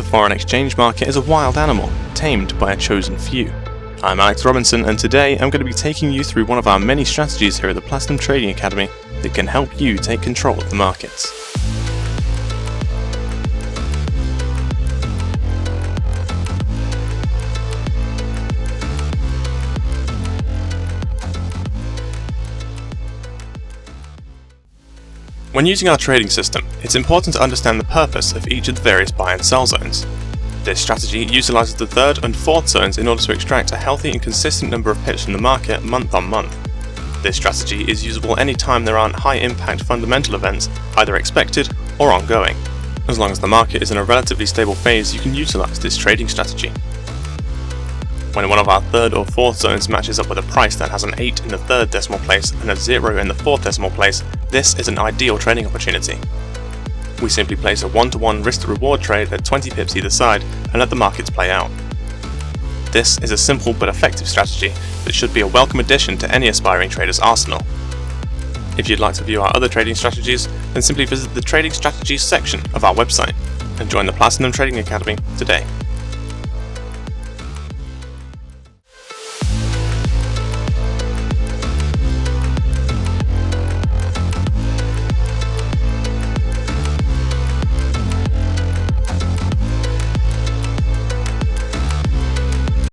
foreign exchange market is a wild animal, tamed by a chosen few. I'm Alex Robinson, and today I'm going to be taking you through one of our many strategies here at the Platinum Trading Academy that can help you take control of the markets. When using our trading system, it's important to understand the purpose of each of the various buy and sell zones. This strategy utilizes the third and fourth zones in order to extract a healthy and consistent number of pips from the market month on month. This strategy is usable anytime there aren't high impact fundamental events either expected or ongoing. As long as the market is in a relatively stable phase, you can utilize this trading strategy. When one of our third or fourth zones matches up with a price that has an 8 in the third decimal place and a 0 in the fourth decimal place, this is an ideal trading opportunity. We simply place a 1-to-1 risk-to-reward trade at 20 pips either side and let the markets play out. This is a simple but effective strategy that should be a welcome addition to any aspiring trader's arsenal. If you'd like to view our other trading strategies, then simply visit the Trading Strategies section of our website and join the Platinum Trading Academy today.